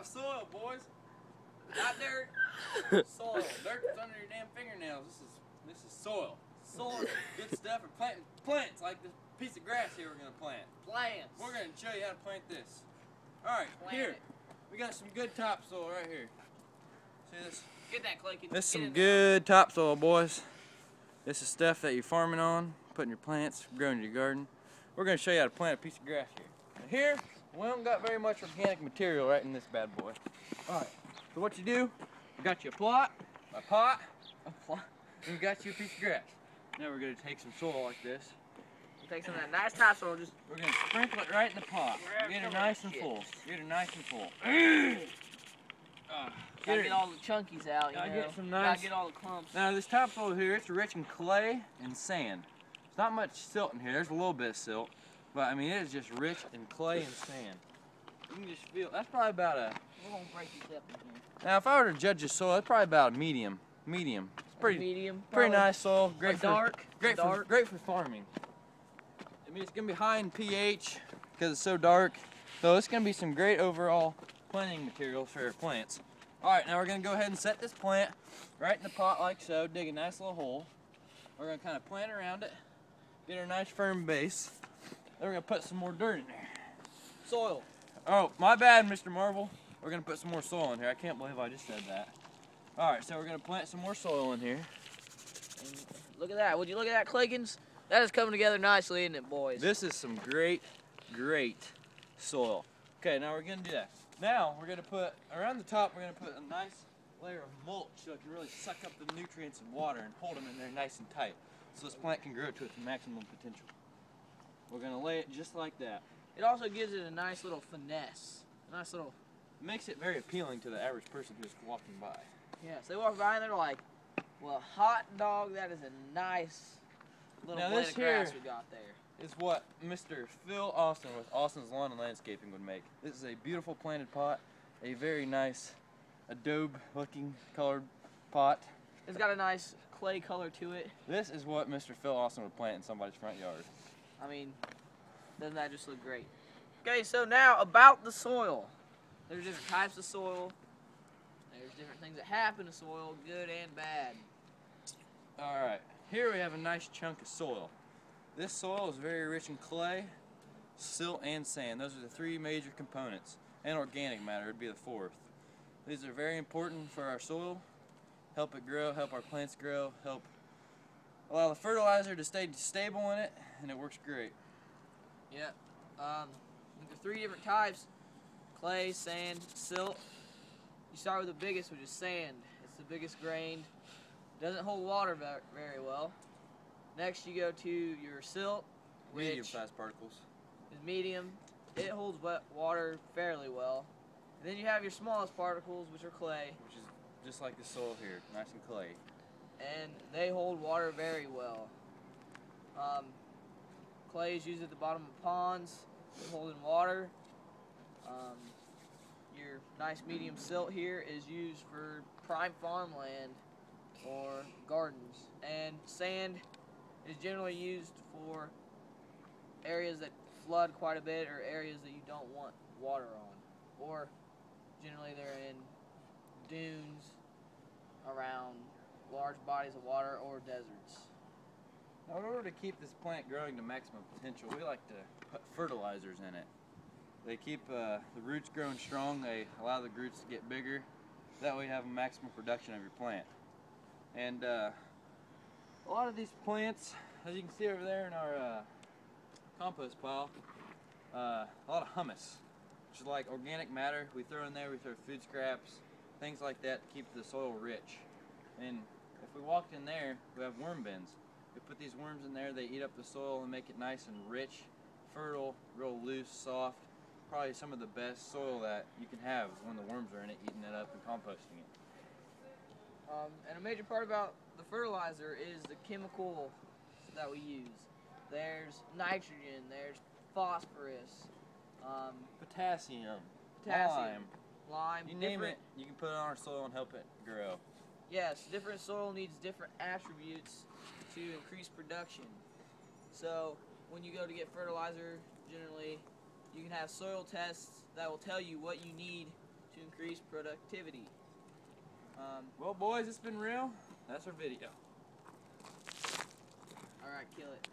about soil, boys. Not dirt. Soil. Dirt that's under your damn fingernails. This is soil. Soil, good stuff. And plants like this piece of grass here we're gonna plant. Plants. We're gonna show you how to plant this. All right, here. We got some good topsoil right here. See this? Get that, Clay. This is some good topsoil, boys. This is stuff that you're farming on, putting your plants, growing in your garden. We're gonna show you how to plant a piece of grass here. And here, we don't got very much organic material right in this bad boy. All right. So what you do? You got you a pot, and you got you a piece of grass. Now we're gonna take some soil like this. Take some of that nice topsoil. We're gonna sprinkle it right in the pot. Get it nice and full. Get it nice and full. Get all the chunkies out. You know. Get some nice. Gotta get all the clumps. Now this topsoil here, it's rich in clay and sand. There's not much silt in here. There's a little bit of silt, but I mean it is just rich in clay and sand. You can just feel. That's probably about a. We're gonna break these up in here. Now if I were to judge the soil, it's probably about a medium. Medium. It's pretty. Medium. Pretty nice soil. Great for dark. Great for farming. I mean, it's going to be high in pH because it's so dark. So it's going to be some great overall planting materials for your plants. All right, now we're going to go ahead and set this plant right in the pot like so. Dig a nice little hole. We're going to kind of plant around it. Get a nice firm base. Then we're going to put some more dirt in there. Soil. Oh, my bad, Mr. Marvel. We're going to put some more soil in here. I can't believe I just said that. All right, so we're going to plant some more soil in here. And look at that. Would you look at that, Claykins? That is coming together nicely, isn't it, boys? This is some great soil. Okay, now we're gonna do that. Now we're gonna put, around the top, we're gonna put a nice layer of mulch so it can really suck up the nutrients and water and hold them in there nice and tight. So this plant can grow to its maximum potential. We're gonna lay it just like that. It also gives it a nice little finesse. A nice little... It makes it very appealing to the average person who's walking by. Yes, they walk by and they're like, well, hot dog, that is a nice... little blade of grass we got there. Is what Mr. Phil Austin with Austin's Lawn and Landscaping would make. This is a beautiful planted pot, a very nice adobe looking colored pot. It's got a nice clay color to it. This is what Mr. Phil Austin would plant in somebody's front yard. I mean, doesn't that just look great? Okay, so now about the soil. There's different types of soil. There's different things that happen to soil, good and bad. Alright. Here we have a nice chunk of soil. This soil is very rich in clay, silt, and sand. Those are the three major components. And organic matter would be the fourth. These are very important for our soil. Help it grow, help our plants grow, help allow the fertilizer to stay stable in it, and it works great. Yep. There's three different types: clay, sand, silt. You start with the biggest, which is sand. It's the biggest grained. Doesn't hold water very well. Next you go to your silt, which Medium-sized particles. is medium. It holds wet water fairly well. And then you have your smallest particles, which are clay. Which is just like the soil here, nice and clay. And they hold water very well. Clay is used at the bottom of ponds for holding water. Your nice medium silt here is used for prime farmland or gardens, and sand is generally used for areas that flood quite a bit or areas that you don't want water on, or generally they're in dunes around large bodies of water or deserts. Now, in order to keep this plant growing to maximum potential, we like to put fertilizers in it. They keep the roots growing strong, they allow the roots to get bigger, that way you have a maximum production of your plant. And a lot of these plants, as you can see over there in our compost pile, a lot of humus, which is like organic matter. We throw in there, we throw food scraps, things like that to keep the soil rich. And if we walked in there, we have worm bins. We put these worms in there, they eat up the soil and make it nice and rich, fertile, real loose, soft. Probably some of the best soil that you can have is when the worms are in it, eating it up and composting it. And a major part about the fertilizer is the chemicals that we use. There's nitrogen, there's phosphorus, Potassium, lime, you name it, you can put it on our soil and help it grow. Yes, different soil needs different attributes to increase production. So when you go to get fertilizer, generally you can have soil tests that will tell you what you need to to increase productivity. Well, boys, it's been real. That's our video. All right, kill it.